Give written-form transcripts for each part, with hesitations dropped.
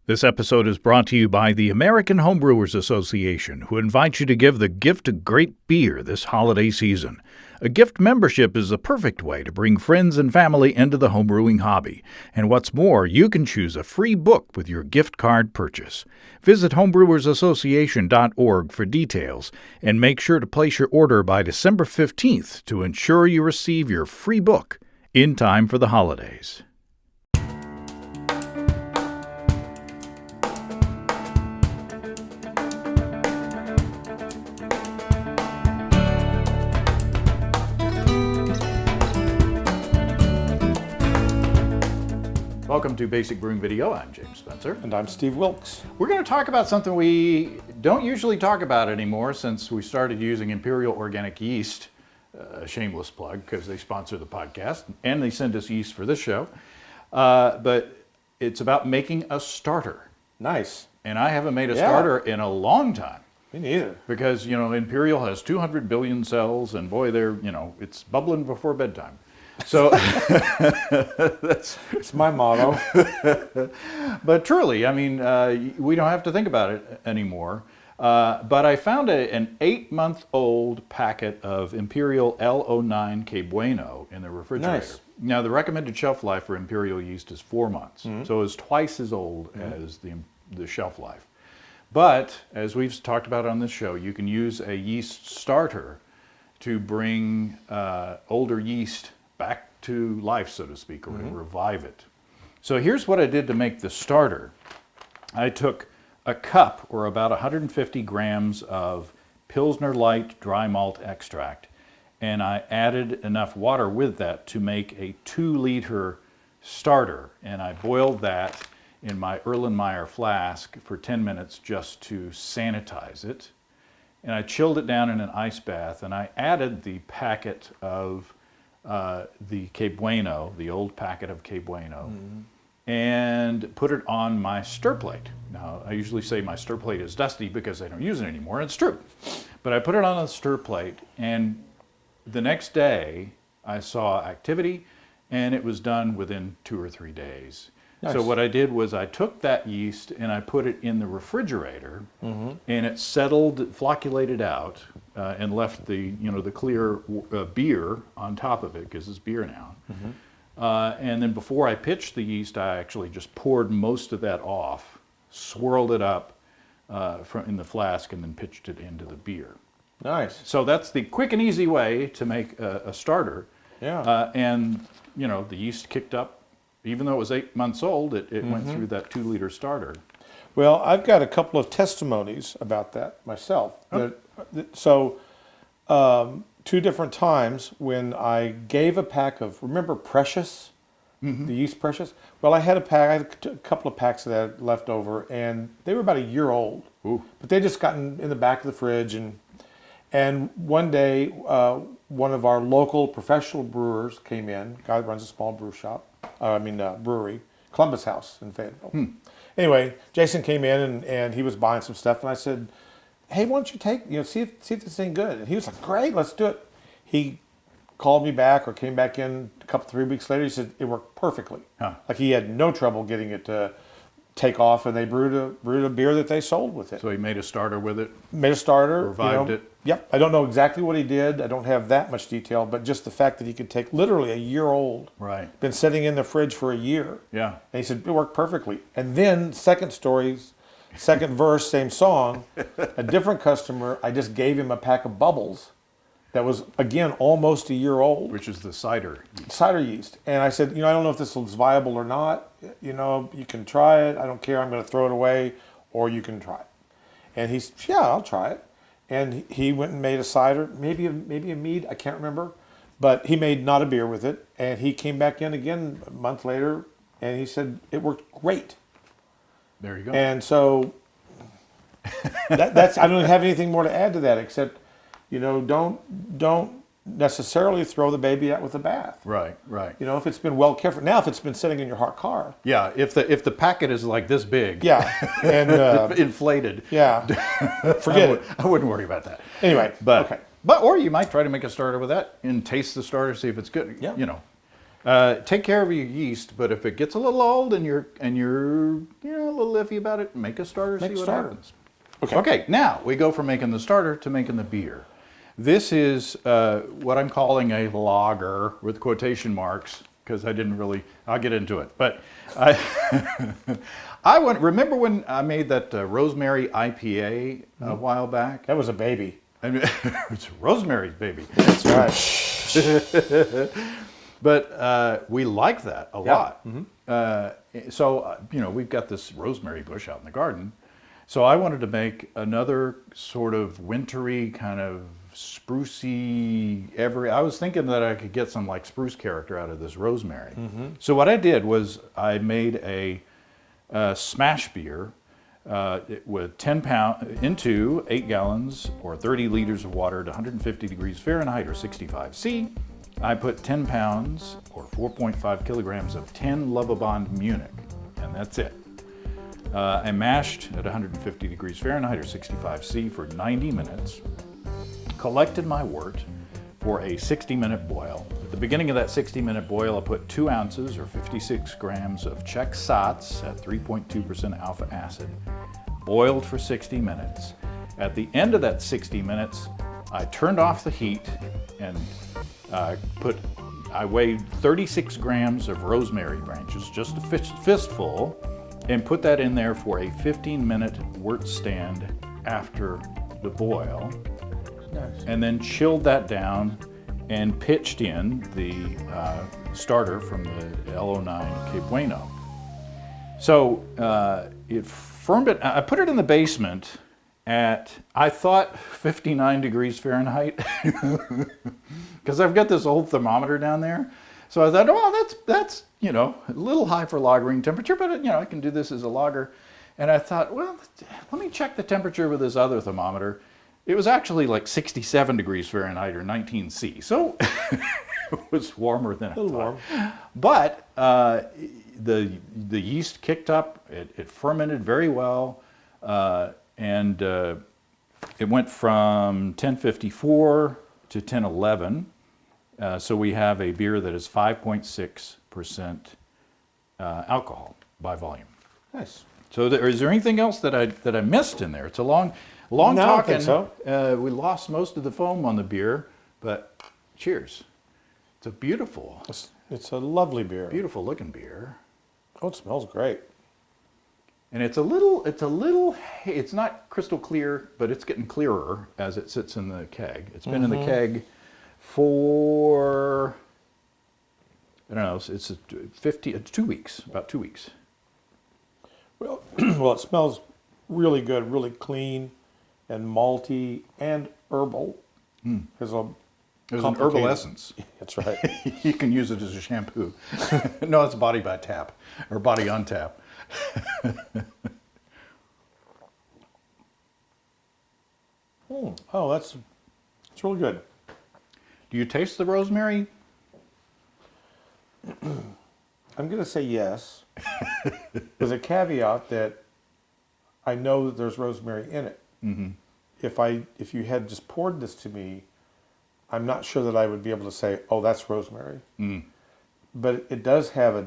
This episode is brought to you by the American Homebrewers Association, who invites you to give the gift of great beer this holiday season. A gift membership is the perfect way to bring friends and family into the homebrewing hobby. And what's more, you can choose a free book with your gift card purchase. Visit homebrewersassociation.org for details, and make sure to place your order by December 15th to ensure you receive your free book in time for the holidays. Welcome to Basic Brewing Video. I'm James Spencer. And I'm Steve Wilkes. We're going to talk about something we don't usually talk about anymore since we started using Imperial Organic Yeast. A shameless plug because they sponsor the podcast and they send us yeast for this show. But it's about making a starter. Nice. And I haven't made a starter in a long time. Me neither. Because, Imperial has 200 billion cells and boy, it's bubbling before bedtime. So it's my motto. But truly, we don't have to think about it anymore. But I found an 8-month-old packet of Imperial L09 Que Bueno in the refrigerator. Nice. Now, the recommended shelf life for Imperial yeast is 4 months. Mm-hmm. So it's twice as old as the shelf life. But, as we've talked about on this show, you can use a yeast starter to bring older yeast back to life, so to speak, or to revive it. So here's what I did to make the starter. I took a cup, or about 150 grams of Pilsner Light dry malt extract, and I added enough water with that to make a 2-liter starter. And I boiled that in my Erlenmeyer flask for 10 minutes just to sanitize it. And I chilled it down in an ice bath, and I added the packet of the Que Bueno, the old packet of Que Bueno, and put it on my stir plate. Now, I usually say my stir plate is dusty because I don't use it anymore. It's true. But I put it on a stir plate, and the next day I saw activity, and it was done within 2 or 3 days. Nice. So what I did was I took that yeast and I put it in the refrigerator, and it settled, flocculated out, and left the clear beer on top of it because it's beer now. And then before I pitched the yeast, I actually just poured most of that off, swirled it up in the flask, and then pitched it into the beer. Nice. So that's the quick and easy way to make a starter. Yeah. And the yeast kicked up. Even though it was 8 months old, it went through that 2-liter starter. Well, I've got a couple of testimonies about that myself. Oh. So, 2 different times when I gave a pack of, remember Precious? The yeast Precious? Well, I had a couple of packs of that left over, and they were about a year old. Ooh. But they just gotten in the back of the fridge, and one day, one of our local professional brewers came in, guy that runs a small brewery, Columbus House in Fayetteville. Anyway, Jason came in and he was buying some stuff, and I said, hey, why don't you see if this thing good? And he was like, great, let's do it. He called me back or came back in a couple, 3 weeks later. He said it worked perfectly. Huh. Like he had no trouble getting it to take off, and they brewed a beer that they sold with it. So he made a starter with it? Made a starter. Revived it? Yep. I don't know exactly what he did. I don't have that much detail, but just the fact that he could take literally a year old. Right. Been sitting in the fridge for a year. Yeah. And he said it worked perfectly. And then second verse, same song, a different customer, I just gave him a pack of bubbles that was, again, almost a year old. Which is the cider yeast. Cider yeast. And I said, I don't know if this is viable or not. You can try it. I don't care. I'm going to throw it away, or you can try it. And he said, yeah, I'll try it. And he went and made a cider, maybe a mead, I can't remember. But he made not a beer with it. And he came back in again a month later, and he said it worked great. There you go. And so that's I don't have anything more to add to that except, don't necessarily throw the baby out with the bath. Right. If it's been well cared for. Now, if it's been sitting in your hot car. Yeah, if the packet is like this big. Yeah, and inflated. Yeah, forget it. I wouldn't worry about that. Anyway, okay. Or you might try to make a starter with that and taste the starter, see if it's good. Yeah. Take care of your yeast, but if it gets a little old and you're a little little iffy about it, make a starter, Make see a what starter. happens. Okay. Okay, now we go from making the starter to making the beer. This is what I'm calling a lager with quotation marks because I didn't really, I'll get into it. But remember when I made that Rosemary IPA a while back? That was a baby. I mean, it's Rosemary's baby. That's right. But we like that a Yeah. lot. We've got this rosemary bush out in the garden. So I wanted to make another sort of wintry kind of sprucey I was thinking that I could get some like spruce character out of this rosemary. So what I did was I made a smash beer with 10 pounds into 8 gallons or 30 liters of water at 150 degrees Fahrenheit or 65 C. I put 10 pounds or 4.5 kilograms of 10 Lovibond Munich, and that's it. I mashed at 150 degrees Fahrenheit or 65 C for 90 minutes, collected my wort for a 60-minute boil. At the beginning of that 60-minute boil, I put 2 ounces or 56 grams of Czech Sats at 3.2% alpha acid, boiled for 60 minutes. At the end of that 60 minutes, I turned off the heat and I weighed 36 grams of rosemary branches, just a fistful, and put that in there for a 15-minute wort stand after the boil. Nice. And then chilled that down and pitched in the starter from the LO9 Cape Bueno. So it fermented. I put it in the basement at, I thought, 59 degrees Fahrenheit, because I've got this old thermometer down there. So I thought, oh, that's a little high for lagering temperature, but I can do this as a lager. And I thought, well, let me check the temperature with this other thermometer. It was actually like 67 degrees Fahrenheit or 19 C. So it was warmer than I thought. Warm. But the yeast kicked up. It fermented very well, and it went from 1054 to 1011. So we have a beer that is 5.6% alcohol by volume. Nice. So is there anything else that I missed in there? It's a long No, I don't talking. think so. We lost most of the foam on the beer, but cheers. It's a beautiful, It's a lovely beer. beautiful looking beer. Oh, it smells great. And it's not crystal clear, but it's getting clearer as it sits in the keg. It's been in the keg for, I don't know, it's 2 weeks, about 2 weeks. Well, well, it smells really good, really clean, and malty and herbal. There's a There's an herbal essence. That's right. You can use it as a shampoo. No, it's body by tap or body on tap. Oh, it's really good. Do you taste the rosemary? I'm going to say yes. With a caveat that I know that there's rosemary in it. Mm-hmm. If you had just poured this to me, I'm not sure that I would be able to say, oh, that's rosemary. But it does have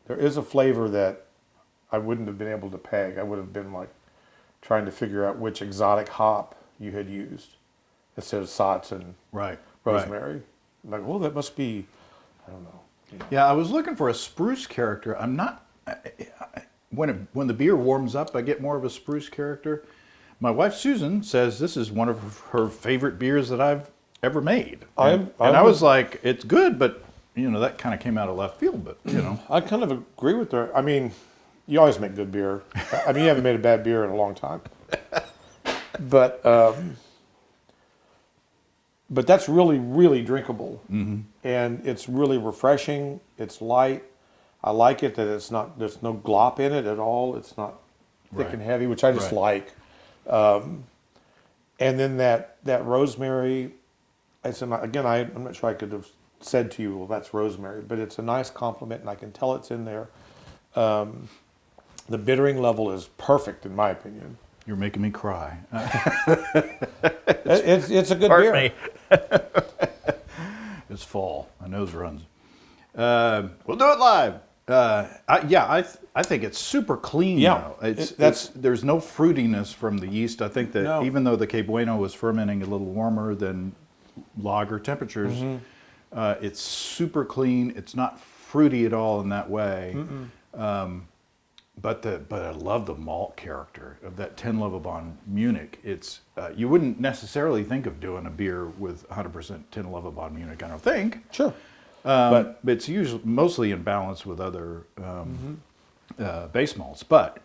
there is a flavor that I wouldn't have been able to peg. I would have been like trying to figure out which exotic hop you had used instead of Sats and rosemary. I'm like, well, that must be, I don't know. Yeah, I was looking for a spruce character. I'm not. When the beer warms up, I get more of a spruce character. My wife Susan says this is one of her favorite beers that I've ever made. And I was like, it's good, but that kind of came out of left field. But I kind of agree with her. I mean, you always make good beer. I mean, you haven't made a bad beer in a long time. But that's really, really drinkable, and it's really refreshing. It's light. I like it that there's no glop in it at all. It's not thick and heavy, which I just like. And then that rosemary. Again, I'm not sure I could have said to you, well, that's rosemary, but it's a nice compliment, and I can tell it's in there. The bittering level is perfect, in my opinion. You're making me cry. It's a good beer. Me. It's fall. My nose runs. We'll do it live. I think it's super clean. Yeah, though. There's no fruitiness from the yeast. I think that No. even though the Que Bueno was fermenting a little warmer than lager temperatures, it's super clean. It's not fruity at all in that way. But I love the malt character of that 10 Lovibond Munich. It's you wouldn't necessarily think of doing a beer with 100% 10 Lovibond Munich. I don't think. Sure. But it's usually mostly in balance with other base malts. But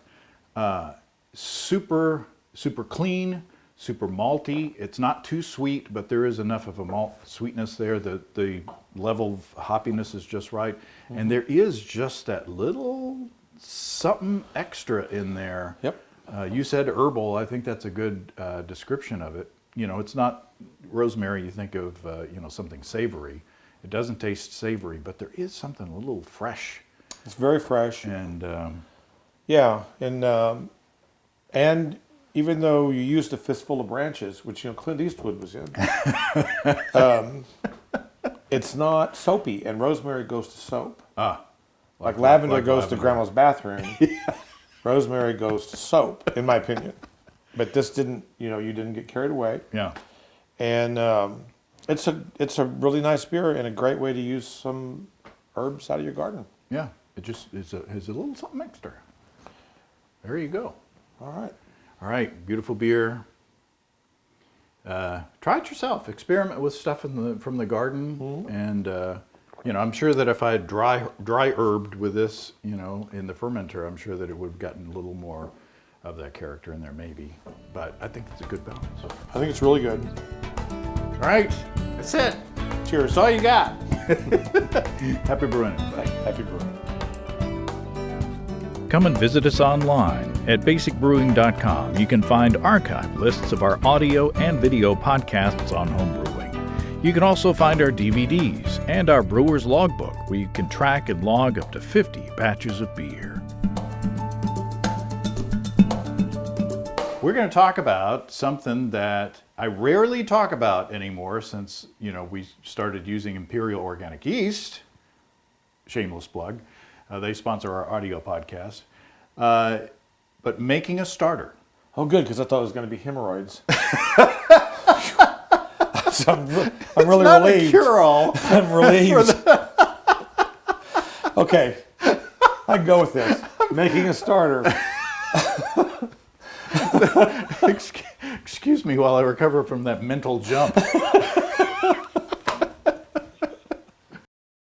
super clean, super malty. It's not too sweet, but there is enough of a malt sweetness there. The level of hoppiness is just right, and there is just that little something extra in there. Yep. You said herbal. I think that's a good description of it. You know, it's not rosemary. You think of something savory. It doesn't taste savory, but there is something a little fresh. It's very fresh. And and even though you used a fistful of branches, which Clint Eastwood was in, it's not soapy. And rosemary goes to soap. Like lavender goes to grandma's bathroom. Rosemary goes to soap, in my opinion. But this didn't. You didn't get carried away. Yeah. And it's a really nice beer and a great way to use some herbs out of your garden. Yeah. It just is a little something extra. There you go. All right. All right. Beautiful beer. Try it yourself. Experiment with stuff from the garden, and I'm sure that if I had dry herbed with this, in the fermenter, I'm sure that it would have gotten a little more of that character in there, maybe. But I think it's a good balance. I think it's really good. All right, that's it. Cheers. That's all you got. Happy brewing. Bye. Happy brewing. Come and visit us online at basicbrewing.com. You can find archive lists of our audio and video podcasts on homebrewing. You can also find our DVDs and our brewer's logbook, where you can track and log up to 50 batches of beer. We're going to talk about something that I rarely talk about anymore since, we started using Imperial Organic Yeast. Shameless plug. They sponsor our audio podcast. But making a starter. Oh, good, because I thought it was going to be hemorrhoids. So I'm really Not relieved. a cure-all. I'm relieved. Okay, I can go with this. Making a starter. Excuse me while I recover from that mental jump.